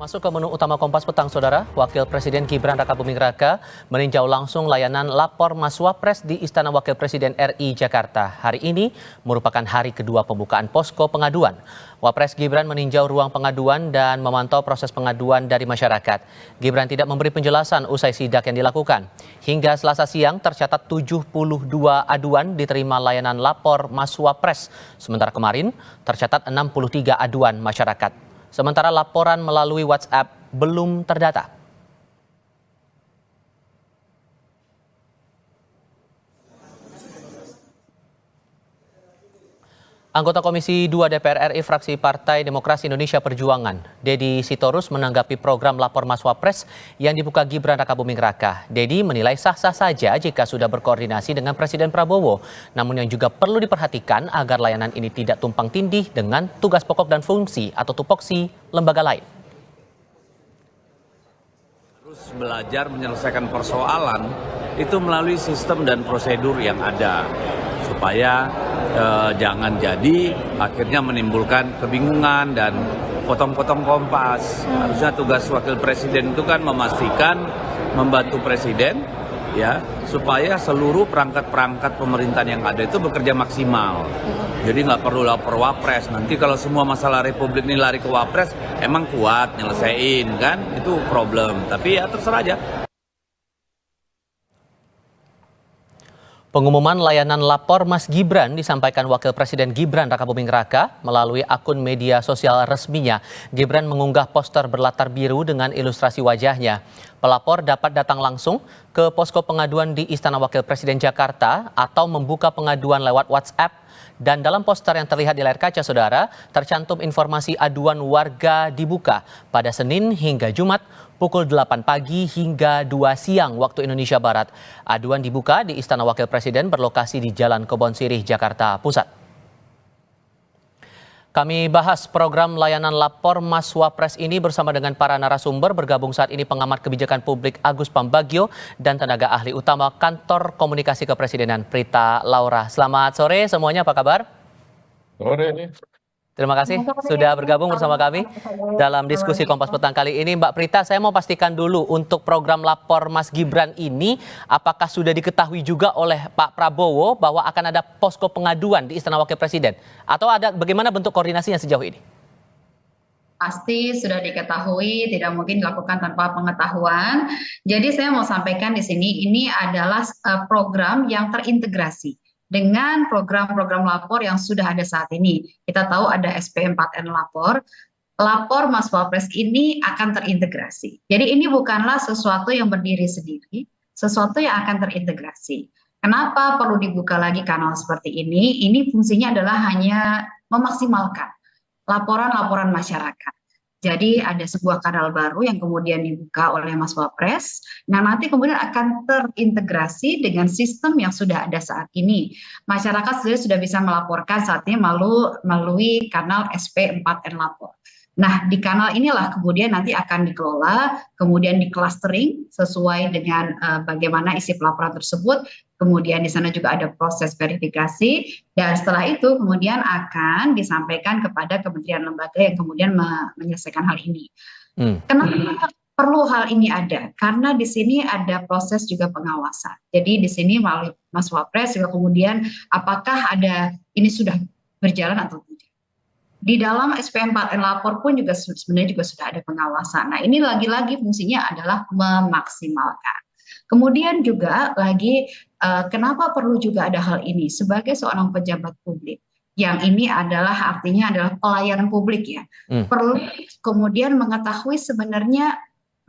Masuk ke menu utama Kompas Petang, Saudara. Wakil Presiden Gibran Rakabuming Raka meninjau langsung layanan lapor Mas Wapres di Istana Wakil Presiden RI Jakarta. Hari ini merupakan hari kedua pembukaan posko pengaduan. Wapres Gibran meninjau ruang pengaduan dan memantau proses pengaduan dari masyarakat. Gibran tidak memberi penjelasan usai sidak yang dilakukan. Hingga Selasa siang tercatat 72 aduan diterima layanan lapor Mas Wapres. Sementara kemarin tercatat 63 aduan masyarakat. Sementara laporan melalui WhatsApp belum terdata. Anggota Komisi 2 DPR RI fraksi Partai Demokrasi Indonesia Perjuangan, Dedi Sitorus menanggapi program lapor Mas Wapres yang dibuka Gibran Rakabuming Raka. Dedi menilai sah-sah saja jika sudah berkoordinasi dengan Presiden Prabowo. Namun yang juga perlu diperhatikan agar layanan ini tidak tumpang tindih dengan tugas pokok dan fungsi atau tupoksi lembaga lain. Terus belajar menyelesaikan persoalan itu melalui sistem dan prosedur yang ada. Supaya jangan jadi akhirnya menimbulkan kebingungan dan potong-potong kompas. Harusnya tugas wakil presiden itu kan memastikan membantu presiden ya supaya seluruh perangkat-perangkat pemerintahan yang ada itu bekerja maksimal. Jadi nggak perlu lapor wapres. Nanti kalau semua masalah republik ini lari ke wapres, emang kuat nyelesain kan? Itu problem. Tapi ya terserah aja. Pengumuman layanan lapor Mas Gibran disampaikan Wakil Presiden Gibran Rakabuming Raka melalui akun media sosial resminya. Gibran mengunggah poster berlatar biru dengan ilustrasi wajahnya. Pelapor dapat datang langsung ke posko pengaduan di Istana Wakil Presiden Jakarta atau membuka pengaduan lewat WhatsApp. Dan dalam poster yang terlihat di layar kaca, Saudara, tercantum informasi aduan warga dibuka pada Senin hingga Jumat pukul 8 pagi hingga 2 siang waktu Indonesia Barat. Aduan dibuka di Istana Wakil Presiden berlokasi di Jalan Kebon Sirih, Jakarta Pusat. Kami bahas program layanan lapor Mas Wapres ini bersama dengan para narasumber. Bergabung saat ini pengamat kebijakan publik Agus Pambagio dan tenaga ahli utama Kantor Komunikasi Kepresidenan Prita Laura. Selamat sore semuanya, apa kabar? Sore. Terima kasih sudah bergabung bersama kami dalam diskusi Kompas Petang kali ini. Mbak Prita, saya mau pastikan dulu untuk program lapor Mas Gibran ini, apakah sudah diketahui juga oleh Pak Prabowo bahwa akan ada posko pengaduan di Istana Wakil Presiden? Atau ada bagaimana bentuk koordinasinya sejauh ini? Pasti sudah diketahui, tidak mungkin dilakukan tanpa pengetahuan. Jadi saya mau sampaikan di sini, ini adalah program yang terintegrasi dengan program-program lapor yang sudah ada saat ini. Kita tahu ada SP4N lapor. Lapor Mas Wapres ini akan terintegrasi. Jadi ini bukanlah sesuatu yang berdiri sendiri, sesuatu yang akan terintegrasi. Kenapa perlu dibuka lagi kanal seperti ini? Ini fungsinya adalah hanya memaksimalkan laporan-laporan masyarakat. Jadi ada sebuah kanal baru yang kemudian dibuka oleh Mas Wapres. Nah, nanti kemudian akan terintegrasi dengan sistem yang sudah ada saat ini. Masyarakat sudah bisa melaporkan saat ini melalui kanal SP4N lapor. Nah, di kanal inilah kemudian nanti akan dikelola, kemudian di clustering sesuai dengan bagaimana isi pelaporan tersebut. Kemudian di sana juga ada proses verifikasi, dan setelah itu kemudian akan disampaikan kepada kementerian lembaga yang kemudian menyelesaikan hal ini. Kenapa perlu hal ini ada? Karena di sini ada proses juga pengawasan. Jadi di sini melalui Mas Wapres juga kemudian apakah ada ini sudah berjalan atau tidak. Di dalam SP4N lapor pun juga sebenarnya juga sudah ada pengawasan. Nah, ini lagi-lagi fungsinya adalah memaksimalkan. Kemudian juga lagi kenapa perlu juga ada hal ini sebagai seorang pejabat publik yang ini adalah artinya adalah pelayanan publik ya. Perlu kemudian mengetahui sebenarnya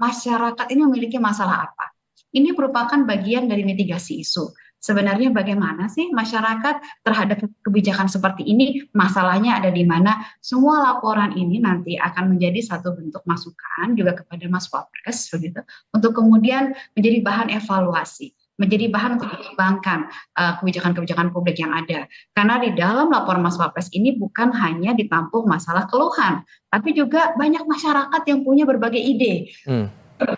masyarakat ini memiliki masalah apa. Ini merupakan bagian dari mitigasi isu. Sebenarnya bagaimana sih masyarakat terhadap kebijakan seperti ini, masalahnya ada di mana. Semua laporan ini nanti akan menjadi satu bentuk masukan juga kepada Mas Wapres begitu, untuk kemudian menjadi bahan evaluasi, menjadi bahan untuk mengembangkan kebijakan-kebijakan publik yang ada. Karena di dalam laporan Mas Wapres ini bukan hanya ditampung masalah keluhan, tapi juga banyak masyarakat yang punya berbagai ide.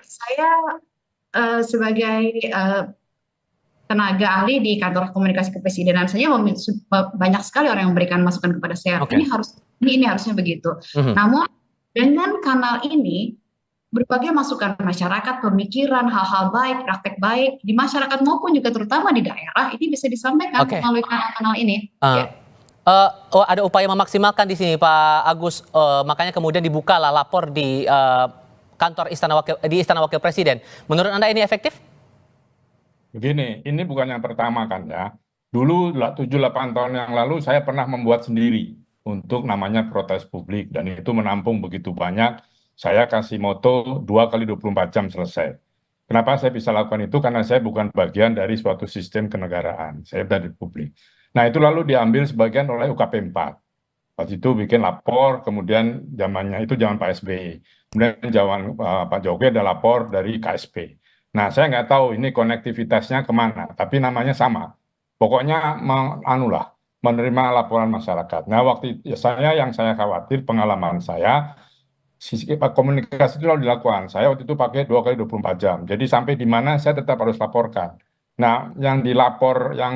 Saya sebagai tenaga ahli di Kantor Komunikasi Kepresidenan saja banyak sekali orang yang memberikan masukan kepada saya. Ini harusnya begitu. Namun dengan kanal ini berbagai masukan masyarakat, pemikiran, hal-hal baik, praktek baik di masyarakat maupun juga terutama di daerah ini bisa disampaikan Oke. melalui kanal-kanal ini. Eh, Ya. oh, ada upaya memaksimalkan di sini, Pak Agus. Makanya kemudian dibukalah lapor di kantor Istana Wakil Presiden. Menurut Anda ini efektif? Begini, ini bukan yang pertama kan ya. Dulu 7-8 tahun yang lalu saya pernah membuat sendiri untuk namanya protes publik dan itu menampung begitu banyak. Saya kasih moto 2 kali 24 jam selesai. Kenapa saya bisa lakukan itu? Karena saya bukan bagian dari suatu sistem kenegaraan. Saya dari publik. Nah itu lalu diambil sebagian oleh UKP 4. Waktu itu bikin lapor, kemudian zamannya itu zaman Pak SBY. Kemudian zaman Pak Jokowi ada lapor dari KSP. Nah, saya nggak tahu ini konektivitasnya kemana, tapi namanya sama. Pokoknya menerima laporan masyarakat. Nah, waktu itu yang saya khawatir pengalaman saya, komunikasi itu lalu dilakukan. Saya waktu itu pakai 2 kali 24 jam. Jadi sampai di mana saya tetap harus laporkan. Nah, yang dilapornya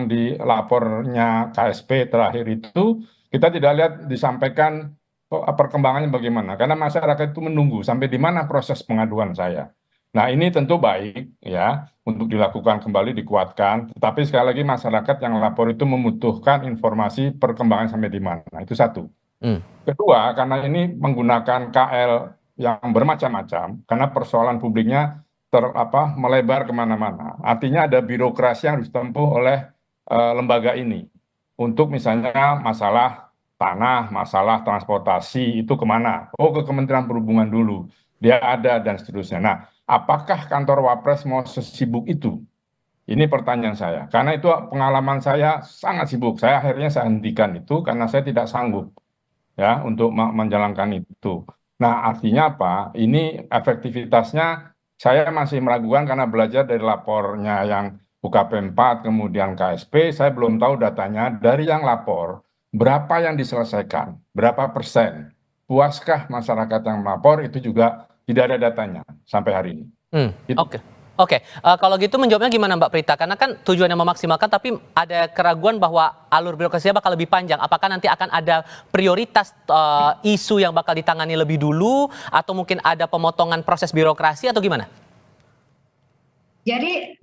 KSP terakhir itu kita tidak lihat disampaikan perkembangannya bagaimana. Karena masyarakat itu menunggu sampai di mana proses pengaduan saya. Nah, ini tentu baik ya untuk dilakukan kembali dikuatkan. Tetapi sekali lagi masyarakat yang lapor itu membutuhkan informasi perkembangan sampai di mana. Itu satu. Hmm. Kedua, karena ini menggunakan KL yang bermacam-macam, karena persoalan publiknya melebar kemana-mana. Artinya ada birokrasi yang harus ditempuh oleh lembaga ini. Untuk misalnya masalah tanah, masalah transportasi, itu kemana? Oh, ke Kementerian Perhubungan dulu. Dia ada dan seterusnya. Nah, apakah kantor Wapres mau sesibuk itu? Ini pertanyaan saya. Karena itu pengalaman saya sangat sibuk. Saya akhirnya hentikan itu karena saya tidak sanggup ya untuk menjalankan itu. Nah, artinya apa? Ini efektivitasnya saya masih meragukan karena belajar dari lapornya yang UKP 4 kemudian KSP, saya belum tahu datanya dari yang lapor berapa yang diselesaikan, berapa persen. Puaskah masyarakat yang melapor itu juga tidak ada datanya sampai hari ini. Itu. Oke. Oke, kalau gitu menjawabnya gimana Mbak Prita? Karena kan tujuannya memaksimalkan, tapi ada keraguan bahwa alur birokrasinya bakal lebih panjang. Apakah nanti akan ada prioritas isu yang bakal ditangani lebih dulu, atau mungkin ada pemotongan proses birokrasi, atau gimana? Jadi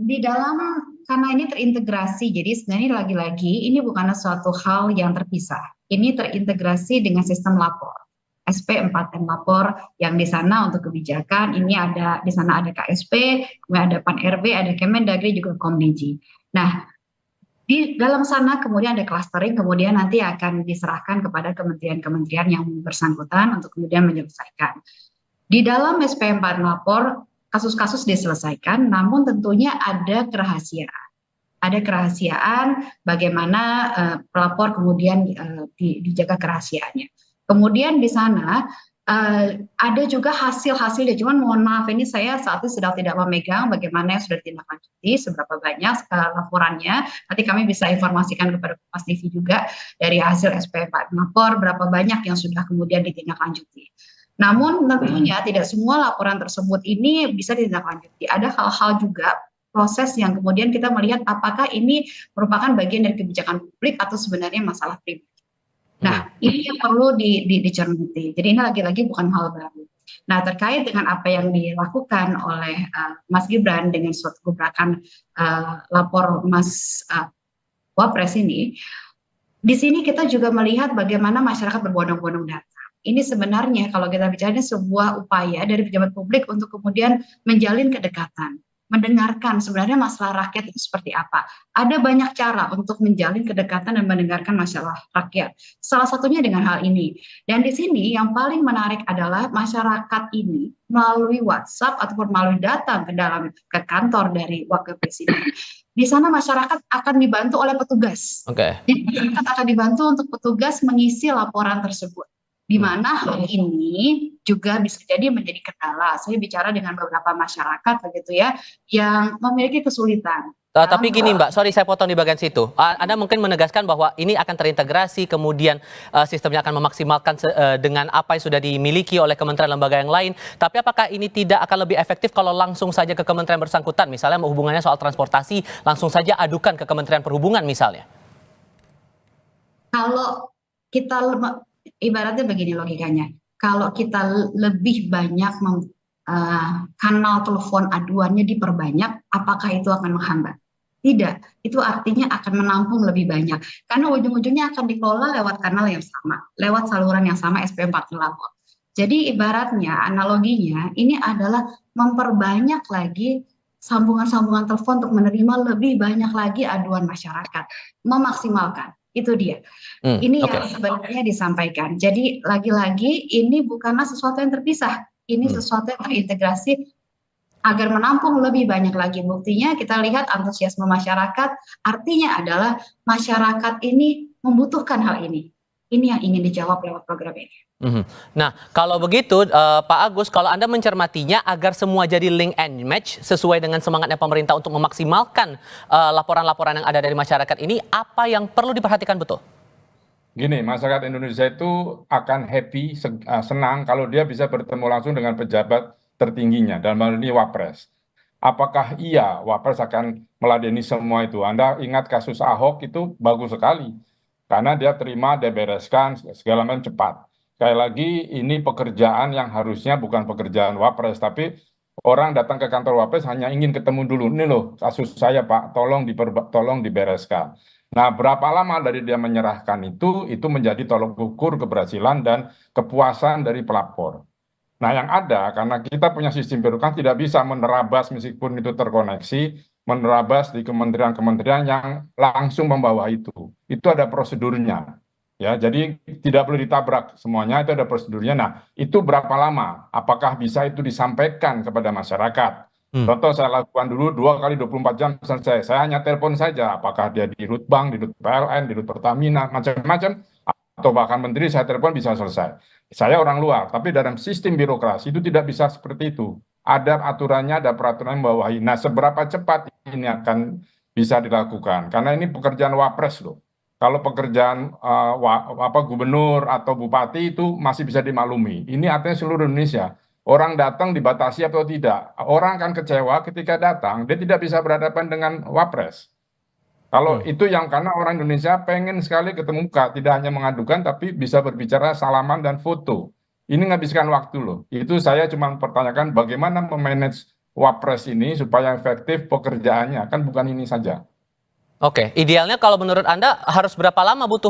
karena ini terintegrasi, jadi sebenarnya lagi-lagi ini bukanlah suatu hal yang terpisah. Ini terintegrasi dengan sistem lapor. SP4M lapor yang di sana untuk kebijakan, ini ada di sana ada KSP, kemudian ada Pan RB, ada Kemendagri juga Komdiji. Nah, di dalam sana kemudian ada clustering, kemudian nanti akan diserahkan kepada kementerian-kementerian yang bersangkutan untuk kemudian menyelesaikan. Di dalam SP4 lapor, kasus-kasus diselesaikan, namun tentunya ada kerahasiaan. Ada kerahasiaan bagaimana pelapor kemudian dijaga kerahasiaannya. Kemudian di sana ada juga hasil-hasilnya, cuman mohon maaf ini saya saat ini sedang tidak memegang bagaimana yang sudah ditindaklanjuti, seberapa banyak laporannya. Nanti kami bisa informasikan kepada Kompas TV juga dari hasil SP4 lapor berapa banyak yang sudah kemudian ditindaklanjuti. Namun tentunya tidak semua laporan tersebut ini bisa ditindaklanjuti. Ada hal-hal juga proses yang kemudian kita melihat apakah ini merupakan bagian dari kebijakan publik atau sebenarnya masalah pribadi. Nah, ini yang perlu dicermati. Jadi ini lagi-lagi bukan hal baru. Nah, terkait dengan apa yang dilakukan oleh Mas Gibran dengan suatu gebrakan lapor Mas Wapres ini, di sini kita juga melihat bagaimana masyarakat berbondong-bondong datang. Ini sebenarnya kalau kita bicara ini sebuah upaya dari pejabat publik untuk kemudian menjalin kedekatan, mendengarkan sebenarnya masalah rakyat itu seperti apa. Ada banyak cara untuk menjalin kedekatan dan mendengarkan masalah rakyat. Salah satunya dengan hal ini. Dan di sini yang paling menarik adalah masyarakat ini melalui WhatsApp ataupun melalui datang ke kantor dari Wakil Presiden. Di sana masyarakat akan dibantu oleh petugas. Oke. Jadi masyarakat akan dibantu untuk petugas mengisi laporan tersebut. Di mana hal ini juga bisa jadi menjadi kendala. Saya bicara dengan beberapa masyarakat begitu ya, yang memiliki kesulitan. Tapi gini Mbak, sorry saya potong di bagian situ. Anda mungkin menegaskan bahwa ini akan terintegrasi, kemudian sistemnya akan memaksimalkan dengan apa yang sudah dimiliki oleh kementerian lembaga yang lain. Tapi apakah ini tidak akan lebih efektif kalau langsung saja ke kementerian bersangkutan? Misalnya hubungannya soal transportasi, langsung saja adukan ke Kementerian Perhubungan misalnya. Kalau kita ibaratnya begini logikanya, kalau kita lebih banyak kanal telepon aduannya diperbanyak, apakah itu akan menghambat? Tidak, itu artinya akan menampung lebih banyak. Karena ujung-ujungnya akan dikelola lewat kanal yang sama, lewat saluran yang sama SP4 lapor. Jadi ibaratnya, analoginya, ini adalah memperbanyak lagi sambungan-sambungan telepon untuk menerima lebih banyak lagi aduan masyarakat. Memaksimalkan, itu dia. Ini Oke. yang sebenarnya disampaikan. Jadi lagi-lagi ini bukanlah sesuatu yang terpisah. Ini sesuatu yang terintegrasi agar menampung lebih banyak lagi. Buktinya kita lihat antusiasme masyarakat, artinya adalah masyarakat ini membutuhkan hal ini. Ini yang ingin dijawab lewat program ini. Nah, kalau begitu Pak Agus, kalau Anda mencermatinya agar semua jadi link and match sesuai dengan semangatnya pemerintah untuk memaksimalkan laporan-laporan yang ada dari masyarakat ini, apa yang perlu diperhatikan betul? Gini, masyarakat Indonesia itu akan happy, senang kalau dia bisa bertemu langsung dengan pejabat tertingginya, dalam hal ini Wapres. Apakah iya Wapres akan meladeni semua itu? Anda ingat kasus Ahok itu bagus sekali, karena dia terima, dia bereskan, segala macam cepat. Sekali lagi, ini pekerjaan yang harusnya bukan pekerjaan Wapres, tapi orang datang ke kantor Wapres hanya ingin ketemu dulu. Ini loh kasus saya Pak, tolong dibereskan. Nah, berapa lama dari dia menyerahkan itu menjadi tolok ukur keberhasilan dan kepuasan dari pelapor. Nah, yang ada, karena kita punya sistem birokrasi tidak bisa menerabas meskipun itu terkoneksi, menerabas di kementerian-kementerian yang langsung membawa itu. Itu ada prosedurnya. Ya, jadi tidak boleh ditabrak semuanya, itu ada prosedurnya. Nah, itu berapa lama? Apakah bisa itu disampaikan kepada masyarakat? Contoh saya lakukan dulu 2 kali 24 jam selesai. Saya hanya telepon saja, apakah dia di Rut Bank, di Rut PLN, di Rut Pertamina, macam-macam, atau bahkan menteri saya telepon bisa selesai. Saya orang luar, tapi dalam sistem birokrasi itu tidak bisa seperti itu. Ada aturannya, ada peraturan yang membawahi. Nah, seberapa cepat ini akan bisa dilakukan? Karena ini pekerjaan Wapres loh. Kalau pekerjaan gubernur atau bupati itu masih bisa dimaklumi. Ini artinya seluruh Indonesia. Orang datang dibatasi atau tidak. Orang akan kecewa ketika datang, dia tidak bisa berhadapan dengan Wapres. Kalau itu yang karena orang Indonesia pengen sekali ketemu muka, tidak hanya mengadukan, tapi bisa berbicara salaman dan foto. Ini menghabiskan waktu loh. Itu saya cuma pertanyakan bagaimana memanage Wapres ini supaya efektif pekerjaannya. Kan bukan ini saja. Oke, idealnya kalau menurut Anda harus berapa lama butuh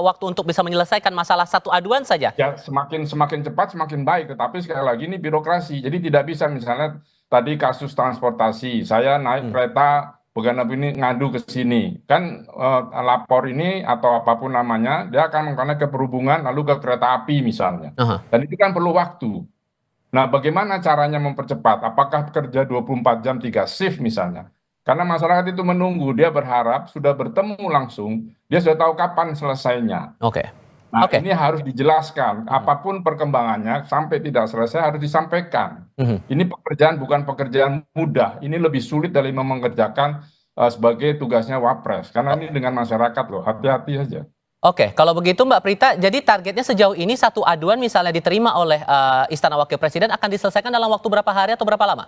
waktu untuk bisa menyelesaikan masalah satu aduan saja? Ya, semakin cepat semakin baik, tetapi sekali lagi ini birokrasi. Jadi tidak bisa misalnya tadi kasus transportasi, saya naik kereta bukan ini ngadu ke sini. Kan lapor ini atau apapun namanya, dia akan mengkonek ke perhubungan lalu ke kereta api misalnya. Dan itu kan perlu waktu. Nah, bagaimana caranya mempercepat? Apakah kerja 24 jam 3 shift misalnya? Karena masyarakat itu menunggu, dia berharap sudah bertemu langsung, dia sudah tahu kapan selesainya. Oke. Nah, ini harus dijelaskan. Apapun perkembangannya, sampai tidak selesai harus disampaikan. Ini pekerjaan bukan pekerjaan mudah. Ini lebih sulit dari mengerjakan sebagai tugasnya Wapres. Karena ini dengan masyarakat loh, hati-hati saja. Oke, kalau begitu Mbak Prita, jadi targetnya sejauh ini satu aduan misalnya diterima oleh Istana Wakil Presiden akan diselesaikan dalam waktu berapa hari atau berapa lama?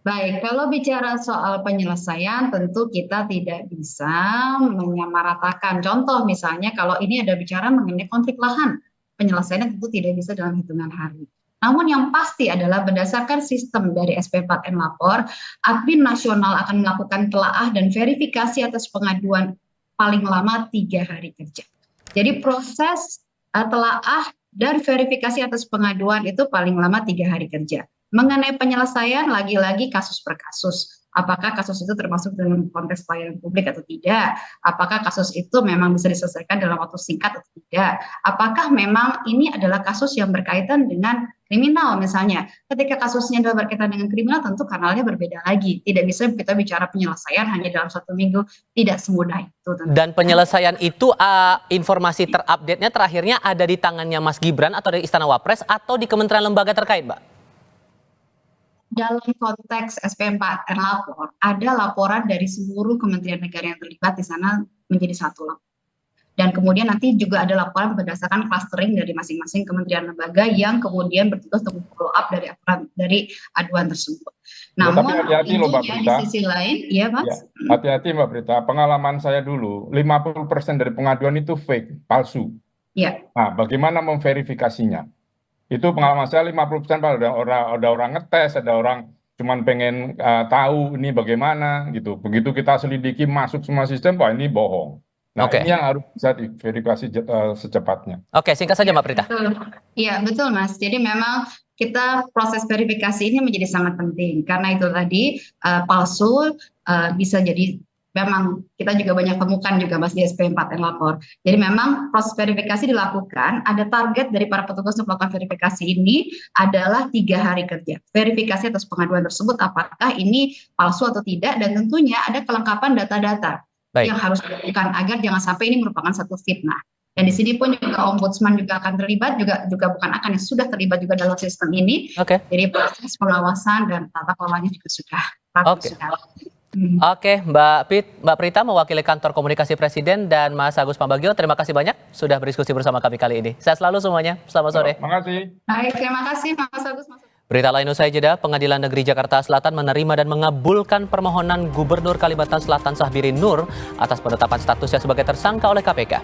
Baik, kalau bicara soal penyelesaian tentu kita tidak bisa menyamaratakan. Contoh misalnya kalau ini ada bicara mengenai konflik lahan, penyelesaiannya tentu tidak bisa dalam hitungan hari. Namun yang pasti adalah berdasarkan sistem dari SP4N Lapor, Admin Nasional akan melakukan telaah dan verifikasi atas pengaduan paling lama 3 hari kerja. Jadi proses telaah dan verifikasi atas pengaduan itu paling lama 3 hari kerja. Mengenai penyelesaian, lagi-lagi kasus per kasus. Apakah kasus itu termasuk dalam konteks pelayanan publik atau tidak? Apakah kasus itu memang bisa diselesaikan dalam waktu singkat atau tidak? Apakah memang ini adalah kasus yang berkaitan dengan kriminal misalnya? Ketika kasusnya adalah berkaitan dengan kriminal, tentu kanalnya berbeda lagi. Tidak bisa kita bicara penyelesaian hanya dalam 1 minggu. Tidak semudah itu. Dan penyelesaian itu informasi terupdate-nya terakhirnya ada di tangannya Mas Gibran atau dari Istana Wapres atau di kementerian lembaga terkait, Mbak? Dalam konteks SP4N Lapor, ada laporan dari seluruh kementerian negara yang terlibat di sana menjadi satu lapor. Dan kemudian nanti juga ada laporan berdasarkan clustering dari masing-masing kementerian lembaga yang kemudian bertugas untuk follow up dari aduan tersebut. Namun hati-hati loh Mbak Prita. Di sisi lain, ya Mas. Hati-hati Mbak Prita, pengalaman saya dulu, 50% dari pengaduan itu fake, palsu. Iya. Nah, bagaimana memverifikasinya? Itu pengalaman saya 50% Pak, ada orang ngetes, ada orang cuman pengen tahu ini bagaimana gitu. Begitu kita selidiki masuk semua sistem, wah ini bohong. Nah, Oke. ini yang harus bisa diverifikasi secepatnya. Oke, singkat saja Mbak Prita. Betul. Iya, betul Mas. Jadi memang kita proses verifikasi ini menjadi sangat penting karena itu tadi palsu bisa jadi memang kita juga banyak temukan juga Mas di SP4 yang lapor. Jadi memang proses verifikasi dilakukan, ada target dari para petugas untuk melakukan verifikasi ini adalah 3 hari kerja. Verifikasi atas pengaduan tersebut apakah ini palsu atau tidak dan tentunya ada kelengkapan data-data Baik. yang harus dilakukan agar jangan sampai ini merupakan satu fitnah. Dan di sini pun juga ombudsman juga akan terlibat, juga bukan akan, yang sudah terlibat juga dalam sistem ini. Oke. Jadi proses pengawasan dan tata kelolanya juga sudah Oke. Oke, Mbak Prita mewakili Kantor Komunikasi Presiden dan Mas Agus Pambagio, terima kasih banyak sudah berdiskusi bersama kami kali ini. Sehat selalu semuanya. Selamat sore. Terima kasih. Baik, terima kasih Mas Agus. Berita lain usai jeda, Pengadilan Negeri Jakarta Selatan menerima dan mengabulkan permohonan Gubernur Kalimantan Selatan Syahbiri Nur atas penetapan statusnya sebagai tersangka oleh KPK.